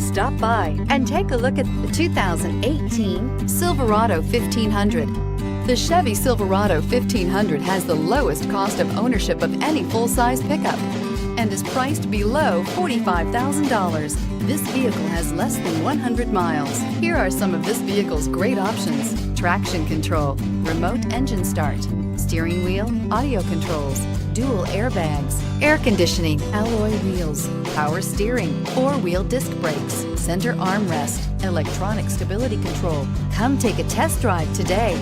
Stop by and take a look at the 2018 Silverado 1500. The Chevy Silverado 1500 has the lowest cost of ownership of any full-size pickup and is priced below $45,000. This vehicle has less than 100 miles. Here are some of this vehicle's great options: traction control, remote engine start, steering wheel audio controls, dual airbags, air conditioning, alloy wheels, power steering, four-wheel disc brakes, center armrest, electronic stability control. Come take a test drive today.